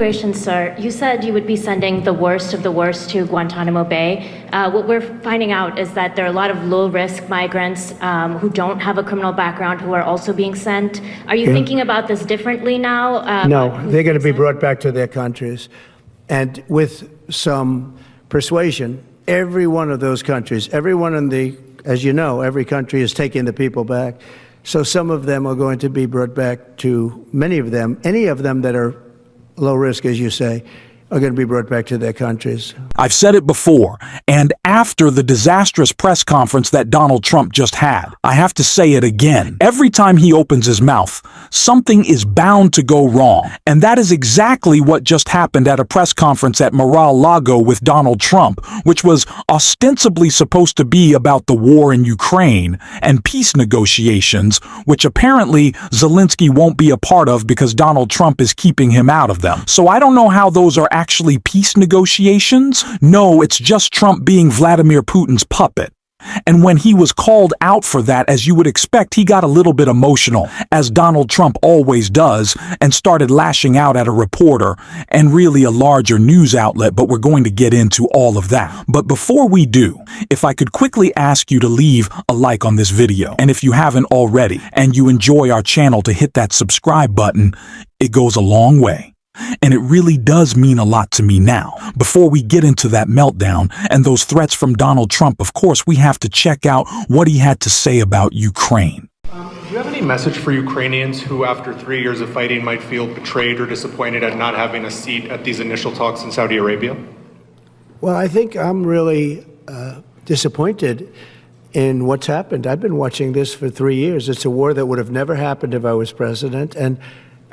Immigration, sir, you said you would be sending the worst of the worst to Guantanamo Bay. What we're finding out is that there are a lot of low-risk migrants who don't have a criminal background who are also being sent. Are you thinking about this differently now? No, they're going to be brought back to their countries. And with some persuasion, every one of those countries, everyone in the, as you know, every country is taking the people back. So some of them are going to be brought back to, many of them, any of them that are low risk, as you say, are going to be brought back to their countries. I've said it before, and after the disastrous press conference that Donald Trump just had, I have to say it again. Every time he opens his mouth, something is bound to go wrong. And that is exactly what just happened at a press conference at Mar-a-Lago with Donald Trump, which was ostensibly supposed to be about the war in Ukraine and peace negotiations, which apparently Zelensky won't be a part of because Donald Trump is keeping him out of them. So I don't know how those are actually peace negotiations. No, it's just Trump being Vladimir Putin's puppet. And when he was called out for that, as you would expect, he got a little bit emotional, as Donald Trump always does, and started lashing out at a reporter and really a larger news outlet, but we're going to get into all of that. But before we do, if I could quickly ask you to leave a like on this video, and if you haven't already, and you enjoy our channel, to hit that subscribe button. It goes a long way. And it really does mean a lot to me now. Before we get into that meltdown and those threats from Donald Trump, of course, we have to check out what he had to say about Ukraine. Do you have any message for Ukrainians who, after 3 years of fighting, might feel betrayed or disappointed at not having a seat at these initial talks in Saudi Arabia? Well, I think I'm really disappointed in what's happened. I've been watching this for 3 years. It's a war that would have never happened if I was president. And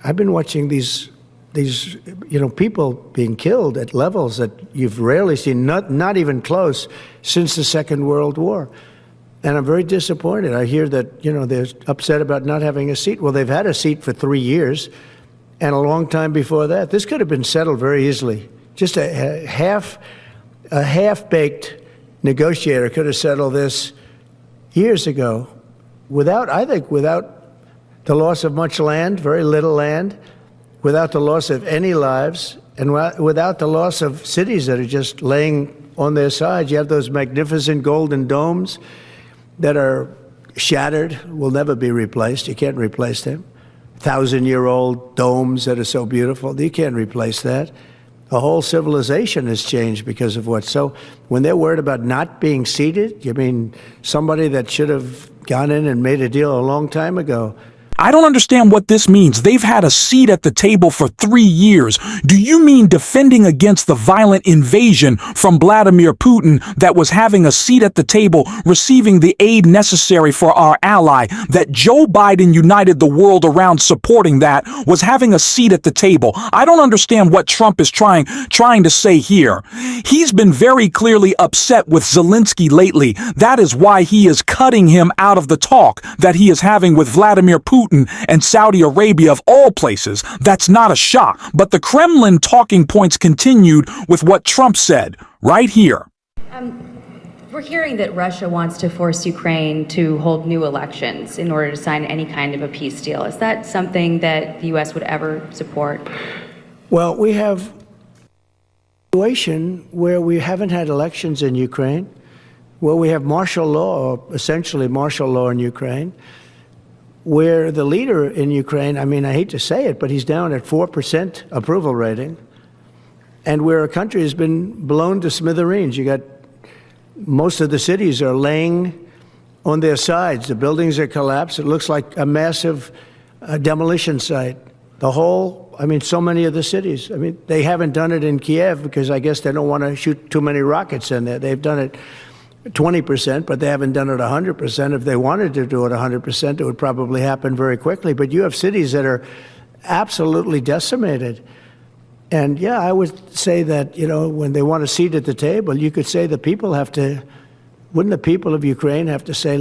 I've been watching these people being killed at levels that you've rarely seen, not even close, since the Second World War. And I'm very disappointed. I hear that, they're upset about not having a seat. Well, they've had a seat for 3 years and a long time before that. This could have been settled very easily. Just a half-baked negotiator could have settled this years ago without the loss of much land, very little land, without the loss of any lives, and without the loss of cities that are just laying on their sides. You have those magnificent golden domes that are shattered, will never be replaced. You can't replace them. 1,000-year-old domes that are so beautiful, you can't replace that. The whole civilization has changed because of what. So when they're worried about not being seated, you mean somebody that should have gone in and made a deal a long time ago? I don't understand what this means. They've had a seat at the table for 3 years. Do you mean defending against the violent invasion from Vladimir Putin, that was having a seat at the table, receiving the aid necessary for our ally, that Joe Biden united the world around supporting, that was having a seat at the table? I don't understand what Trump is trying to say here. He's been very clearly upset with Zelensky lately. That is why he is cutting him out of the talk that he is having with Vladimir Putin and Saudi Arabia, of all places. That's not a shock. But the Kremlin talking points continued with what Trump said right here. We're hearing that Russia wants to force Ukraine to hold new elections in order to sign any kind of a peace deal. Is that something that the U.S. would ever support? Well, we have a situation where we haven't had elections in Ukraine, where we have martial law, or essentially martial law in Ukraine, where the leader in Ukraine, I mean, I hate to say it, but he's down at 4% approval rating, and where a country has been blown to smithereens. You got most of the cities are laying on their sides. The buildings are collapsed. It looks like a massive demolition site. So many of the cities. I mean, they haven't done it in Kiev because I guess they don't want to shoot too many rockets in there. They've done it 20%, but they haven't done it 100%. If they wanted to do it 100%, it would probably happen very quickly. But you have cities that are absolutely decimated. And yeah, I would say that, when they want a seat at the table, you could say the people wouldn't the people of Ukraine have to say,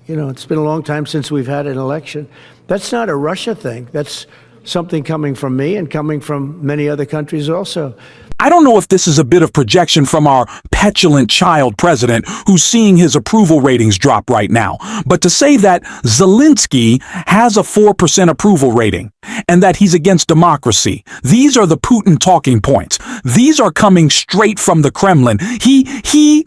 it's been a long time since we've had an election. That's not a Russia thing. That's something coming from me and coming from many other countries also. I don't know if this is a bit of projection from our petulant child president who's seeing his approval ratings drop right now, but to say that Zelensky has a 4% approval rating and that he's against democracy, these are the Putin talking points. These are coming straight from the Kremlin. He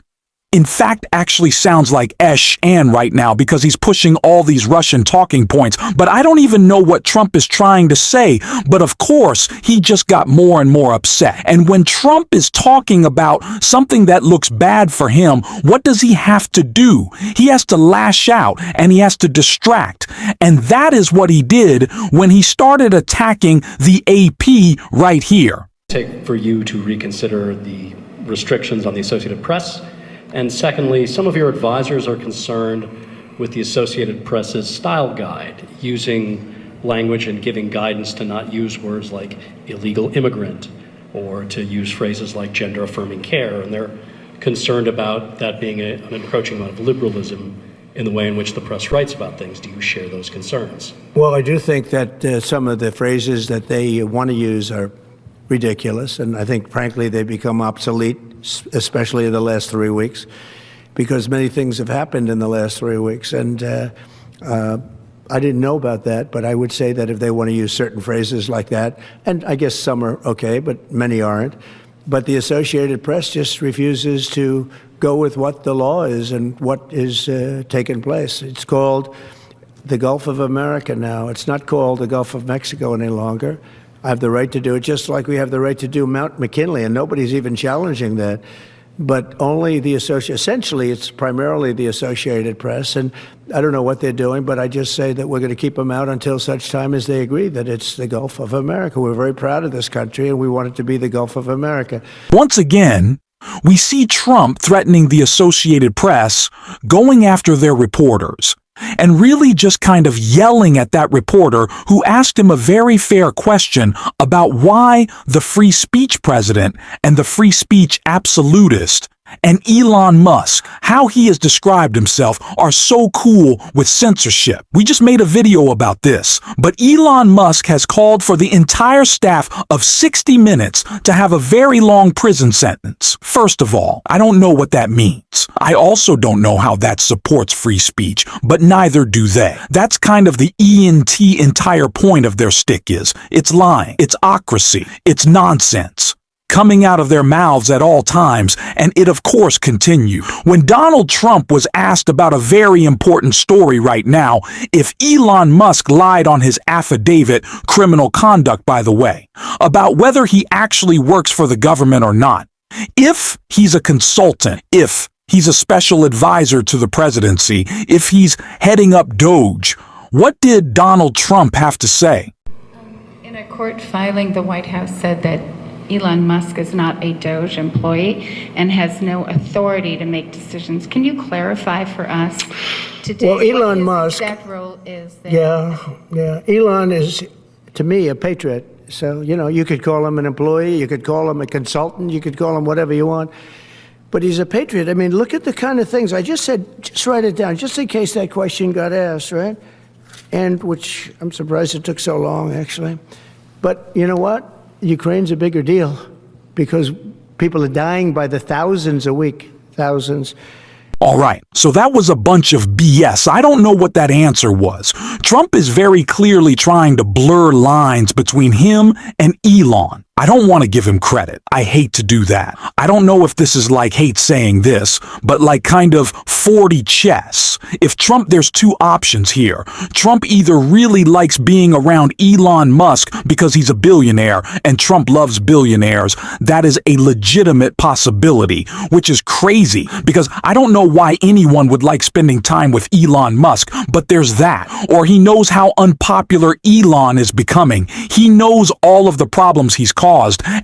in fact actually sounds like An right now because he's pushing all these Russian talking points. But I don't even know what Trump is trying to say. But of course, he just got more and more upset. And when Trump is talking about something that looks bad for him, what does he have to do? He has to lash out and he has to distract. And that is what he did when he started attacking the AP right here. Take for you to reconsider the restrictions on the Associated Press. And secondly, some of your advisors are concerned with the Associated Press's style guide, using language and giving guidance to not use words like illegal immigrant or to use phrases like gender-affirming care. And they're concerned about that being an encroaching amount of liberalism in the way in which the press writes about things. Do you share those concerns? Well, I do think that some of the phrases that they want to use are ridiculous, and I think, frankly, they become obsolete, especially in the last 3 weeks, because many things have happened in the last 3 weeks. And I didn't know about that, but I would say that if they want to use certain phrases like that, and I guess some are okay, but many aren't, but the Associated Press just refuses to go with what the law is and what is taking place. It's called the Gulf of America now. It's not called the Gulf of Mexico any longer. I have the right to do it, just like we have the right to do Mount McKinley, and nobody's even challenging that. But only the essentially, it's primarily the Associated Press, and I don't know what they're doing, but I just say that we're going to keep them out until such time as they agree that it's the Gulf of America. We're very proud of this country, and we want it to be the Gulf of America. Once again, we see Trump threatening the Associated Press, going after their reporters, and really just kind of yelling at that reporter who asked him a very fair question about why the free speech president and the free speech absolutist and Elon Musk, how he has described himself, are so cool with censorship. We just made a video about this, but Elon Musk has called for the entire staff of 60 Minutes to have a very long prison sentence. First of all, I don't know what that means. I also don't know how that supports free speech, but neither do they. That's kind of the entire point of their stick is. It's lying, it's ocracy, it's nonsense coming out of their mouths at all times, and it of course continue. When Donald Trump was asked about a very important story right now, if Elon Musk lied on his affidavit, criminal conduct by the way, about whether he actually works for the government or not, if he's a consultant, if he's a special advisor to the presidency, if he's heading up Doge, what did Donald Trump have to say? In a court filing, the White House said that Elon Musk is not a Doge employee and has no authority to make decisions. Can you clarify for us today Well, Elon what his Musk, exact role is there? Yeah. Elon is, to me, a patriot. So, you could call him an employee, you could call him a consultant, you could call him whatever you want. But he's a patriot. I mean, look at the kind of things I just said. Just write it down, just in case that question got asked, right? And which I'm surprised it took so long, actually. But you know what? Ukraine's a bigger deal because people are dying by the thousands a week, thousands. All right, so that was a bunch of BS. I don't know what that answer was. Trump is very clearly trying to blur lines between him and Elon. I don't want to give him credit. I hate to do that. I don't know if this is like hate saying this, but like kind of 40 chess. If Trump, there's two options here. Trump either really likes being around Elon Musk because he's a billionaire and Trump loves billionaires. That is a legitimate possibility, which is crazy because I don't know why anyone would like spending time with Elon Musk, but there's that. Or he knows how unpopular Elon is becoming. He knows all of the problems he's caused.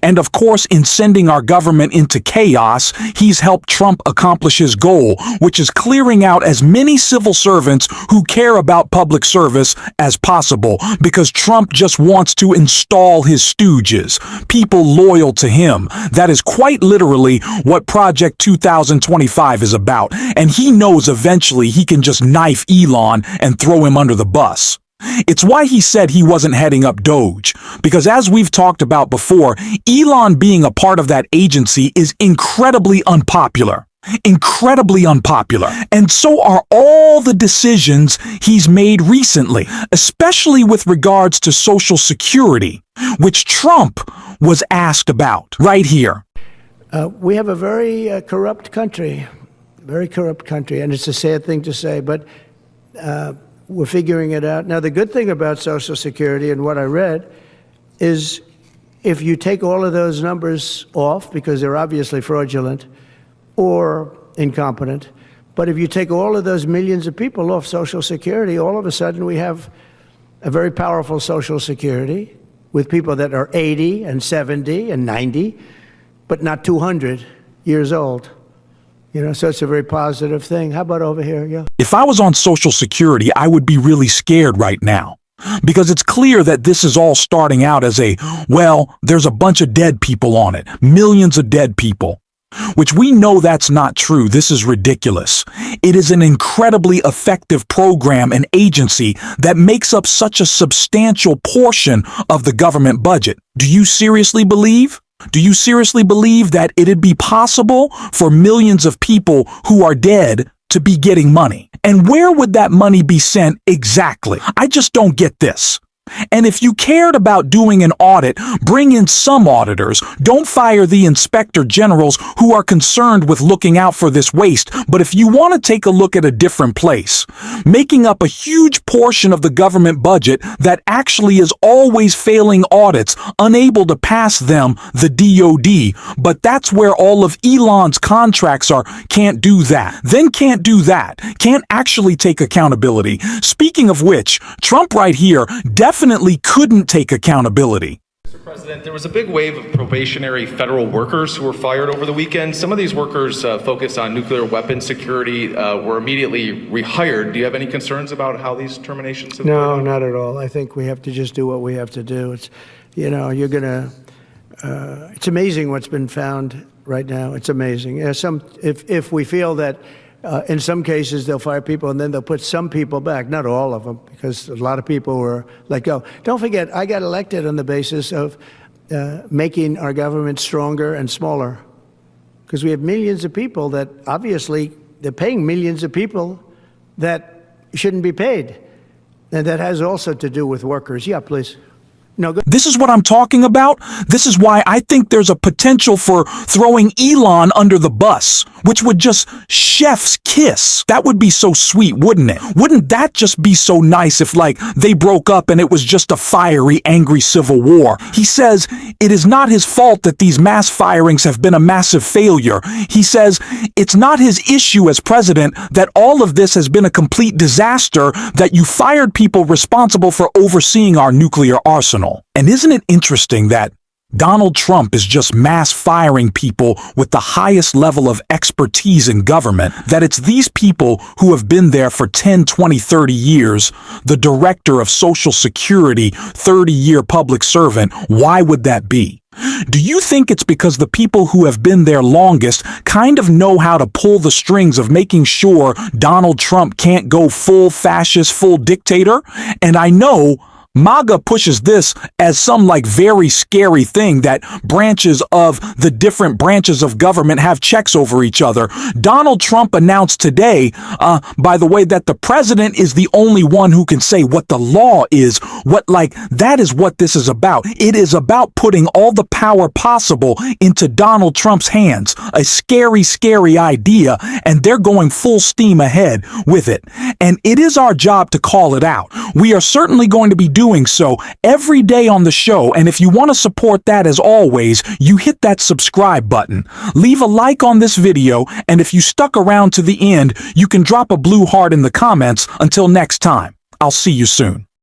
And of course, in sending our government into chaos, he's helped Trump accomplish his goal, which is clearing out as many civil servants who care about public service as possible, because Trump just wants to install his stooges, people loyal to him. That is quite literally what Project 2025 is about. And he knows eventually he can just knife Elon and throw him under the bus. It's why he said he wasn't heading up Doge, because as we've talked about before, Elon being a part of that agency is incredibly unpopular. Incredibly unpopular. And so are all the decisions he's made recently, especially with regards to Social Security, which Trump was asked about right here. We have a very corrupt country, and it's a sad thing to say, but we're figuring it out. Now, the good thing about Social Security and what I read is if you take all of those numbers off, because they're obviously fraudulent or incompetent, but if you take all of those millions of people off Social Security, all of a sudden we have a very powerful Social Security with people that are 80 and 70 and 90, but not 200 years old. So it's a very positive thing. How about over here? Yeah. If I was on Social Security, I would be really scared right now. Because it's clear that this is all starting out as there's a bunch of dead people on it. Millions of dead people. Which we know that's not true. This is ridiculous. It is an incredibly effective program and agency that makes up such a substantial portion of the government budget. Do you seriously believe? Do you seriously believe that it'd be possible for millions of people who are dead to be getting money? And where would that money be sent exactly? I just don't get this. And if you cared about doing an audit, bring in some auditors. Don't fire the inspector generals who are concerned with looking out for this waste. But if you want to take a look at a different place, making up a huge portion of the government budget that actually is always failing audits, unable to pass them the DOD, but that's where all of Elon's contracts are, can't do that. Then can't do that. Can't actually take accountability. Speaking of which, Trump right here definitely couldn't take accountability. Mr. President, there was a big wave of probationary federal workers who were fired over the weekend. Some of these workers focused on nuclear weapons security were immediately rehired. Do you have any concerns about how these terminations have No, gone? not at all. I think we have to just do what we have to do. It's, it's amazing what's been found right now. It's amazing. If we feel that in some cases they'll fire people and then they'll put some people back, not all of them, because a lot of people were let go. Don't forget, I got elected on the basis of making our government stronger and smaller, because we have millions of people that obviously they're paying millions of people that shouldn't be paid. And that has also to do with workers. Yeah, please. No, go. This is what I'm talking about. This is why I think there's a potential for throwing Elon under the bus, which would just chef's kiss. That would be so sweet, wouldn't it? Wouldn't that just be so nice if, they broke up and it was just a fiery, angry civil war? He says it is not his fault that these mass firings have been a massive failure. He says it's not his issue as president that all of this has been a complete disaster, that you fired people responsible for overseeing our nuclear arsenal. And isn't it interesting that Donald Trump is just mass firing people with the highest level of expertise in government, that it's these people who have been there for 10, 20, 30 years, the director of Social Security, 30-year public servant? Why would that be? Do you think it's because the people who have been there longest kind of know how to pull the strings of making sure Donald Trump can't go full fascist, full dictator? And I know MAGA pushes this as some very scary thing, that branches of the different branches of government have checks over each other. Donald Trump announced today, by the way, that the president is the only one who can say what the law is. That is what this is about. It is about putting all the power possible into Donald Trump's hands. A scary, scary idea, and they're going full steam ahead with it. And it is our job to call it out. We are certainly going to be doing so every day on the show, and if you want to support that, as always, you hit that subscribe button. Leave a like on this video, and if you stuck around to the end, you can drop a blue heart in the comments. Until next time, I'll see you soon.